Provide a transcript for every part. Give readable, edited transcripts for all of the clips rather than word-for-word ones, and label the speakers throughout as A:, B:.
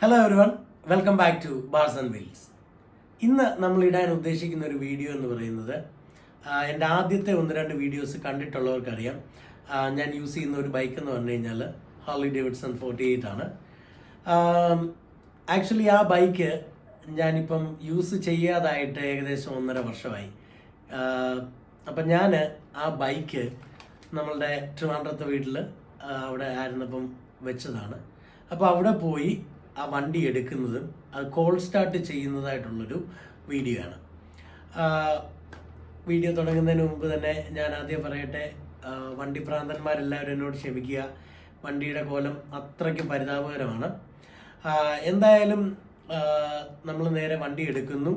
A: Hello everyone, welcome back to bars and wheels. ഇന്ന് നമ്മൾ ഇടാൻ ഉദ്ദേശിക്കുന്ന ഒരു വീഡിയോ എന്ന് പറയുന്നത് എൻ്റെ ആദ്യത്തെ ഒന്ന് രണ്ട് വീഡിയോസ് കണ്ടിട്ടുള്ളവർക്കറിയാം. ഞാൻ യൂസ് ചെയ്യുന്ന ഒരു ബൈക്ക് എന്ന് പറഞ്ഞു കഴിഞ്ഞാൽ ഹാർലി ഡേവിഡ്സൺ 48 ആണ്. ആക്ച്വലി ആ ബൈക്ക് ഞാനിപ്പം യൂസ് ചെയ്യാതായിട്ട് ഏകദേശം 1.5 വർഷമായി. അപ്പം ഞാൻ ആ ബൈക്ക് നമ്മളുടെ ട്രിവാൻഡ്രത്തെ വീട്ടിൽ അവിടെ ആയിരുന്നപ്പം വെച്ചതാണ്. അപ്പോൾ അവിടെ പോയി ആ വണ്ടി എടുക്കുന്നതും അത് കോൾ സ്റ്റാർട്ട് ചെയ്യുന്നതായിട്ടുള്ളൊരു വീഡിയോ ആണ്. വീഡിയോ തുടങ്ങുന്നതിന് മുമ്പ് തന്നെ ഞാൻ ആദ്യം പറയട്ടെ, വണ്ടി ഭ്രാന്തന്മാരെല്ലാവരും എന്നോട് ക്ഷമിക്കുക. വണ്ടിയുടെ കോലം അത്രയ്ക്ക് പരിതാപകരമാണ്. എന്തായാലും നമ്മൾ നേരെ വണ്ടി എടുക്കുന്നു,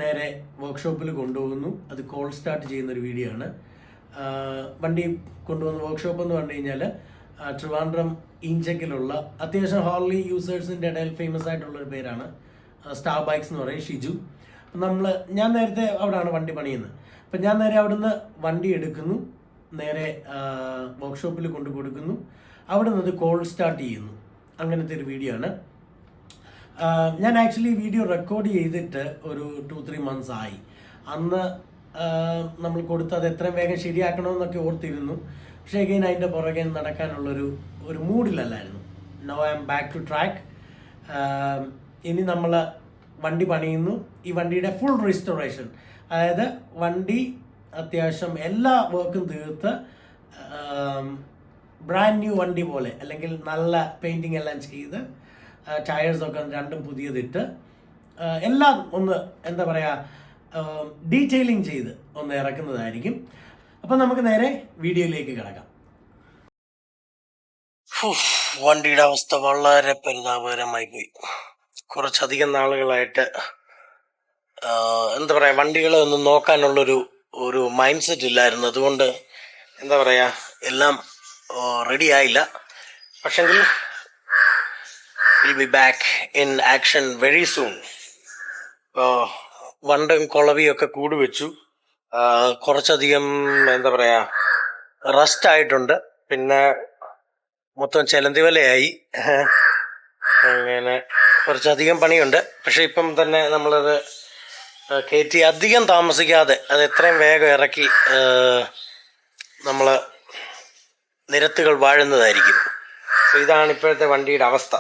A: നേരെ വർക്ക്ഷോപ്പിൽ കൊണ്ടുപോകുന്നു. അത് കോൾ സ്റ്റാർട്ട് ചെയ്യുന്നൊരു വീഡിയോ ആണ്. വണ്ടി കൊണ്ടുപോകുന്ന വർക്ക്ഷോപ്പ് എന്ന് പറഞ്ഞു കഴിഞ്ഞാൽ ട്രിവാൻഡ്രം ഈഞ്ചക്കിലുള്ള അത്യാവശ്യം ഹാർലി യൂസേഴ്സിൻ്റെ ഇടയിൽ ഫേമസ് ആയിട്ടുള്ളൊരു പേരാണ് സ്റ്റാർ ബൈക്സ് എന്ന് പറയും, ഷിജു. ഞാൻ നേരത്തെ അവിടെയാണ് വണ്ടി പണിയുന്നത്. അപ്പം ഞാൻ നേരെ അവിടുന്ന് വണ്ടി എടുക്കുന്നു, നേരെ വർക്ക്ഷോപ്പിൽ കൊണ്ടു കൊടുക്കുന്നു. അവിടെ നിന്ന് കോൾ സ്റ്റാർട്ട് ചെയ്യുന്നു. അങ്ങനത്തെ ഒരു വീഡിയോ ആണ്. ഞാൻ ആക്ച്വലി വീഡിയോ റെക്കോർഡ് ചെയ്തിട്ട് ഒരു 2-3 months ആയി. അന്ന് നമ്മൾ കൊടുത്തത് എത്രയും വേഗം ശരിയാക്കണമെന്നൊക്കെ ഓർത്തിരുന്നു. പക്ഷേ എഗെയിൻ അതിൻ്റെ പുറകെ നടക്കാനുള്ളൊരു മൂഡിലല്ലായിരുന്നു. No I am back to track. ഇനി നമ്മൾ വണ്ടി പണിയുന്നു. ഈ വണ്ടിയുടെ ഫുൾ റീസ്റ്റോറേഷൻ, അതായത് വണ്ടി അത്യാവശ്യം എല്ലാ വർക്കും തീർത്ത് ബ്രാൻഡ് ന്യൂ വണ്ടി പോലെ, അല്ലെങ്കിൽ നല്ല പെയിൻറ്റിങ് എല്ലാം ചെയ്ത് ടയേഴ്സൊക്കെ രണ്ടും പുതിയതിട്ട് എല്ലാം ഒന്ന് എന്താ പറയുക ഡീറ്റെയിലിംഗ് ചെയ്ത് ഒന്ന് ഇറക്കുന്നതായിരിക്കും. അപ്പം നമുക്ക് നേരെ വീഡിയോയിലേക്ക് കിടക്കാം. വണ്ടിയുടെ അവസ്ഥ വളരെ പരിതാപകരമായി പോയി. കുറച്ചധികം നാളുകളായിട്ട് എന്താ പറയുക, വണ്ടികളെ ഒന്നും നോക്കാനുള്ളൊരു മൈൻഡ് സെറ്റ് ഇല്ലായിരുന്നു. അതുകൊണ്ട് എന്താ പറയുക, എല്ലാം റെഡി ആയില്ല. പക്ഷെങ്കിൽ will be back in action very soon. വണ്ടും കുളവിയൊക്കെ കൂടി വെച്ചു. കുറച്ചധികം എന്താ പറയാ റസ്റ്റ് ആയിട്ടുണ്ട്. പിന്നെ മൊത്തം ചെലന്തി വലയായി. അങ്ങനെ കുറച്ചധികം പണിയുണ്ട്. പക്ഷെ ഇപ്പം തന്നെ നമ്മളത് കയറ്റി അധികം താമസിക്കാതെ അത് എത്രയും വേഗം ഇറക്കി നമ്മൾ നിരത്തുകൾ വാഴുന്നതായിരിക്കും. ഇതാണ് ഇപ്പോഴത്തെ വണ്ടിയുടെ അവസ്ഥ.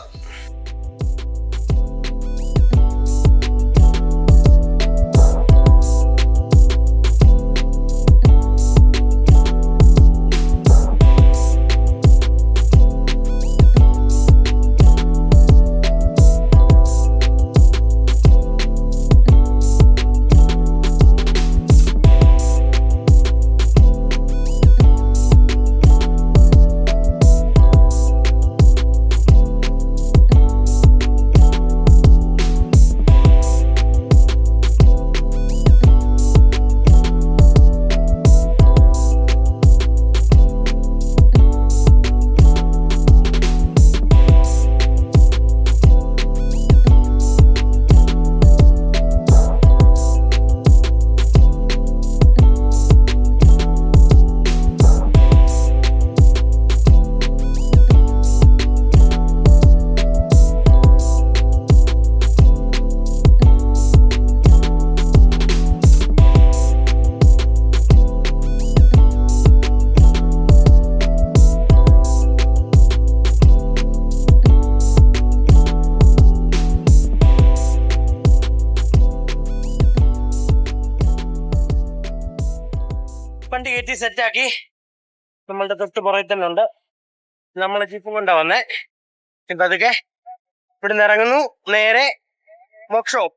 A: വണ്ടി കയറ്റി സെറ്റാക്കി. നമ്മളുടെ തൊട്ട് പുറകിൽ തന്നെ ഉണ്ട്. നമ്മൾ ജീപ്പും കൊണ്ടാ വന്നേ. ഇപ്പൊ അതൊക്കെ ഇവിടുന്ന് ഇറങ്ങുന്നു, നേരെ വർക്ക്ഷോപ്പ്.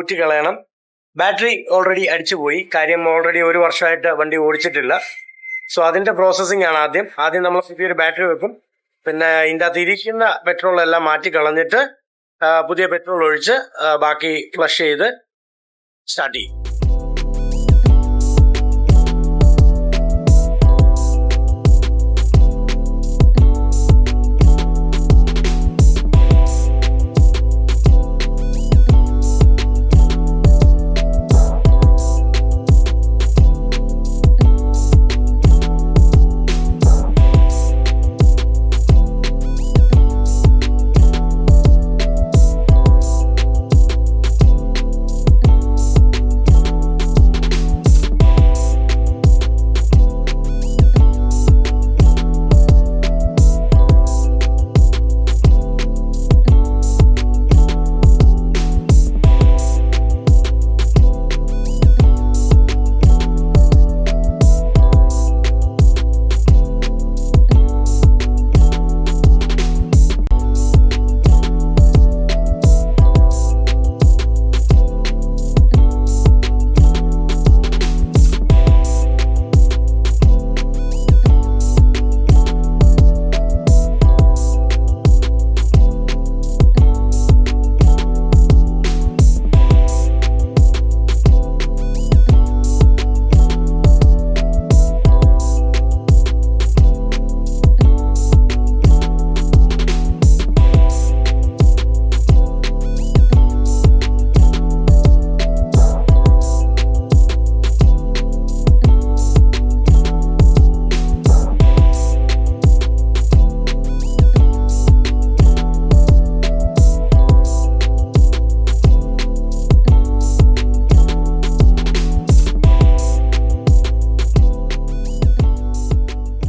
B: ഊറ്റിക്കളയണം. ബാറ്ററി ഓൾറെഡി അടിച്ചുപോയി. കാര്യം ഓൾറെഡി 1 വർഷമായിട്ട് വണ്ടി ഓടിച്ചിട്ടില്ല. സോ അതിന്റെ പ്രോസസ്സിംഗ് ആണ് ആദ്യം നമ്മൾ പുതിയൊരു ബാറ്ററി വെക്കും. പിന്നെ ഇതിൻ്റെ അകത്ത് ഇരിക്കുന്ന പെട്രോൾ എല്ലാം മാറ്റി കളഞ്ഞിട്ട് പുതിയ പെട്രോൾ ഒഴിച്ച് ബാക്കി ഫ്ലഷ് ചെയ്ത് സ്റ്റാർട്ട് ചെയ്യും.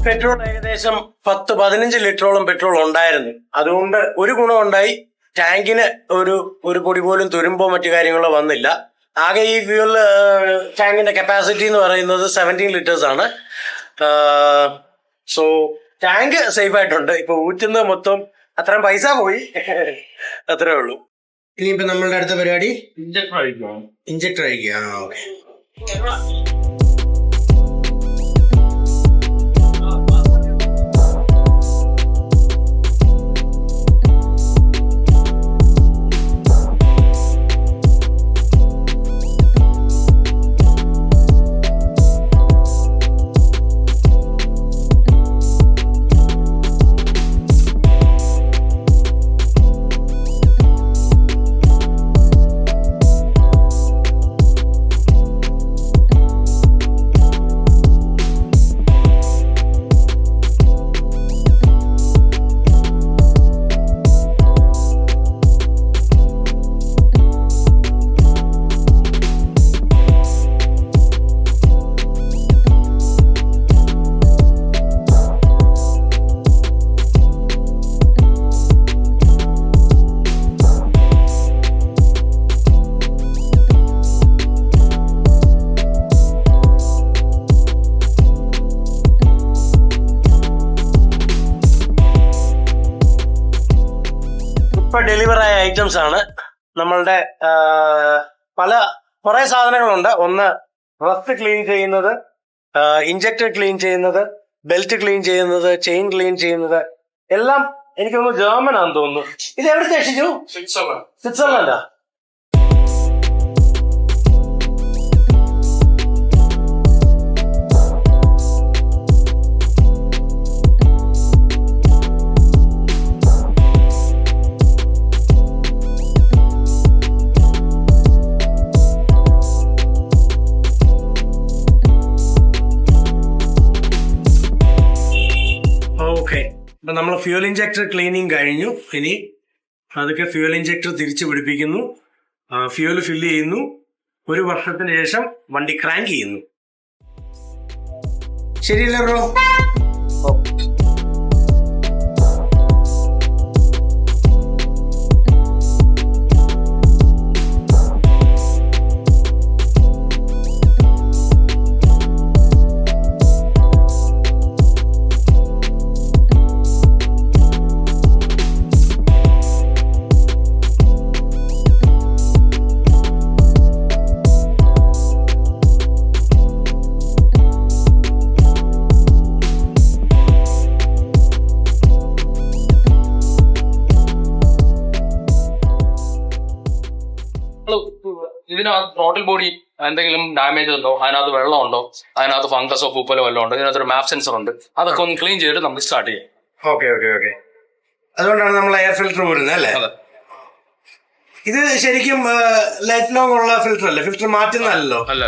B: പെട്രോൾ ഏകദേശം 10-15 ലിറ്ററോളം പെട്രോൾ ഉണ്ടായിരുന്നു. അതുകൊണ്ട് ഒരു ഗുണമുണ്ടായി, ടാങ്കിന് ഒരു പൊടി പോലും തുരുമ്പോ മറ്റു കാര്യങ്ങളോ വന്നില്ല. ആകെ ഈ ഫ്യൂൽ ടാങ്കിന്റെ കപ്പാസിറ്റി എന്ന് പറയുന്നത് 17 ലിറ്റേഴ്സ് ആണ്. സോ ടാങ്ക് സേഫ് ആയിട്ടുണ്ട്. ഇപ്പൊ ഊറ്റുന്നത് മൊത്തം അത്രയും പൈസ പോയി, അത്രേ ഉള്ളൂ. ഇനിയിപ്പോ നമ്മളുടെ അടുത്ത പരിപാടി ഇഞ്ചക്ടർ അഴിക്കുക. ഓക്കെ. ഡെലിവർ ആയ ഐറ്റംസ് ആണ്. നമ്മളുടെ കുറെ സാധനങ്ങളുണ്ട്. ഒന്ന് റസ്റ്റ് ക്ലീൻ ചെയ്യുന്നത്, ഇഞ്ചക്ടർ ക്ലീൻ ചെയ്യുന്നത്, ബെൽറ്റ് ക്ലീൻ ചെയ്യുന്നത്, ചെയിൻ ക്ലീൻ ചെയ്യുന്നത്, എല്ലാം എനിക്ക് തോന്നുന്നു ജർമ്മൻ ആണെന്ന് തോന്നുന്നു. ഇത് എവിടുത്തെ ഷിജു? സ്വിറ്റ്സർലൻഡാ? അപ്പൊ നമ്മൾ ഫ്യൂൽ ഇഞ്ചക്ടർ ക്ലീനിങ് കഴിഞ്ഞു. ഇനി അതൊക്കെ ഫ്യൂൽ ഇഞ്ചക്ടർ തിരിച്ചു പിടിപ്പിക്കുന്നു, ഫ്യൂൽ ഫില്ല് ചെയ്യുന്നു. 1 വർഷത്തിന് ശേഷം വണ്ടി ക്രാങ്ക് ചെയ്യുന്നു. ശരിയല്ലേ ബ്രോ?
C: ഇതിനകത്ത് ത്രോട്ടിൽ ബോഡി എന്തെങ്കിലും ഡാമേജ് ഉണ്ടോ, അതിനകത്ത് വെള്ളമുണ്ടോ, അതിനകത്ത് ഫംഗസോ പൂപ്പലോ വല്ലതും ഉണ്ടോ, ഇതിനകത്തൊരു മാപ്പ് സെൻസർ ഉണ്ട്. അതൊക്കെ ഒന്ന് ക്ലീൻ ചെയ്തിട്ട് നമുക്ക് സ്റ്റാർട്ട് ചെയ്യാം.
B: Okay okay okay. അതുകൊണ്ടാണ് നമ്മൾ എയർ ഫിൽറ്റർ പോരുന്നത് അല്ലേ?
C: അതെ.
B: ഇത് ശരിക്കും ലൈഫ് ലോങ് ഉള്ള ഫിൽറ്റർ അല്ലേ? ഫിൽറ്റർ മാറ്റുന്നല്ലോ?
C: അല്ല.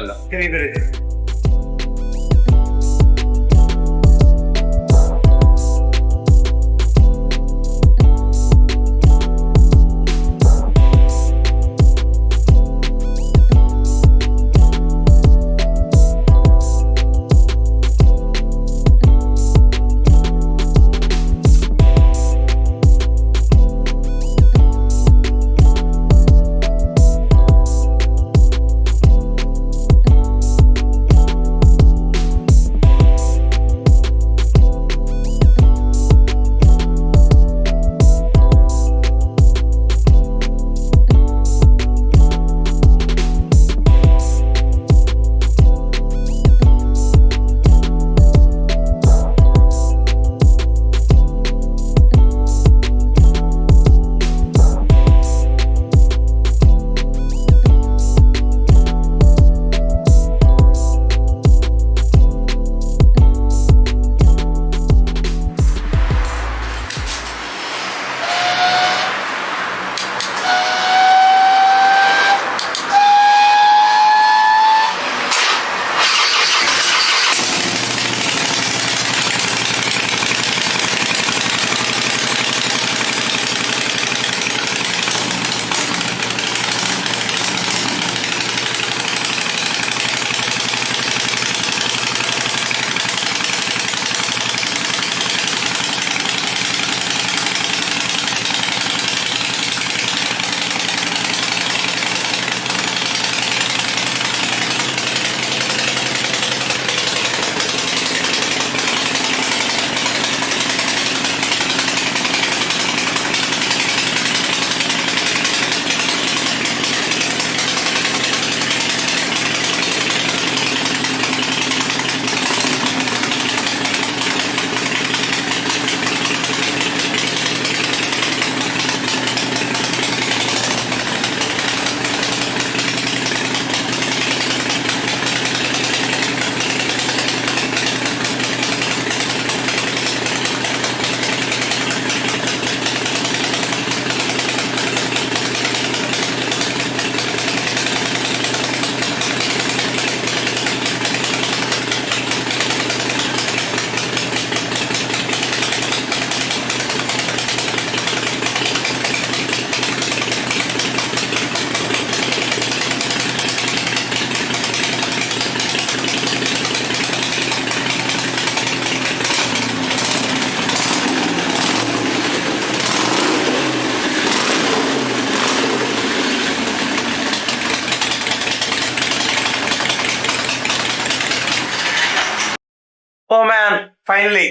B: ഓ മാൻ, ഫൈനലി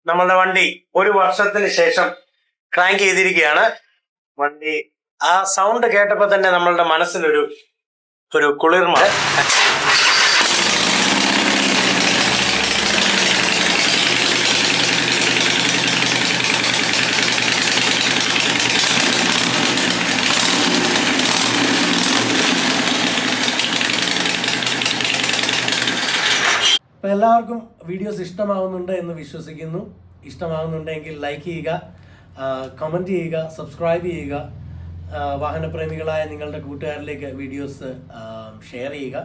B: നമ്മളുടെ വണ്ടി 1 വർഷത്തിന് ശേഷം ക്രാങ്ക് ചെയ്തിരിക്കുകയാണ്. വണ്ടി ആ സൗണ്ട് കേട്ടപ്പോ തന്നെ നമ്മളുടെ മനസ്സിലൊരു കുളിർമ.
A: അപ്പോൾ എല്ലാവർക്കും വീഡിയോസ് ഇഷ്ടമാവുന്നുണ്ട് എന്ന് വിശ്വസിക്കുന്നു. ഇഷ്ടമാവുന്നുണ്ടെങ്കിൽ ലൈക്ക് ചെയ്യുക, കമൻറ്റ് ചെയ്യുക, സബ്സ്ക്രൈബ് ചെയ്യുക. വാഹനപ്രേമികളായ നിങ്ങളുടെ കൂട്ടുകാരിലേക്ക് വീഡിയോസ് ഷെയർ ചെയ്യുക.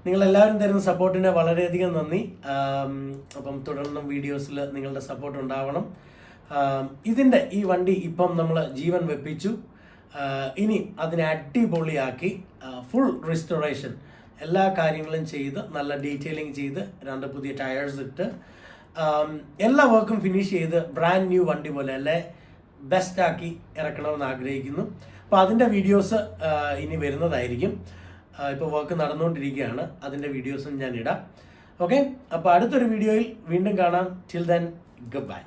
A: നിങ്ങളെല്ലാവരും തരുന്ന സപ്പോർട്ടിന് വളരെയധികം നന്ദി. അപ്പം തുടർന്നും വീഡിയോസിൽ നിങ്ങളുടെ സപ്പോർട്ട് ഉണ്ടാവണം. ഈ വണ്ടി ഇപ്പം നമ്മൾ ജീവൻ വെപ്പിച്ചു. ഇനി അതിനെ അടിപൊളിയാക്കി ഫുൾ റിസ്റ്റോറേഷൻ എല്ലാ കാര്യങ്ങളും ചെയ്ത് നല്ല ഡീറ്റെയിലിംഗ് ചെയ്ത് 2 പുതിയ ടയേഴ്സ് ഇട്ട് എല്ലാ വർക്കും ഫിനിഷ് ചെയ്ത് ബ്രാൻഡ് ന്യൂ വണ്ടി പോലെ അല്ലേ ബെസ്റ്റ് ആക്കി ഇറക്കണമെന്ന് ആഗ്രഹിക്കുന്നു. അപ്പോൾ അതിൻ്റെ വീഡിയോസ് ഇനി വരുന്നതായിരിക്കും. ഇപ്പോൾ വർക്ക് നടന്നുകൊണ്ടിരിക്കുകയാണ്. അതിൻ്റെ വീഡിയോസും ഞാൻ ഇടാം. ഓക്കെ, അപ്പോൾ അടുത്തൊരു വീഡിയോയിൽ വീണ്ടും കാണാം. Till then, good bye.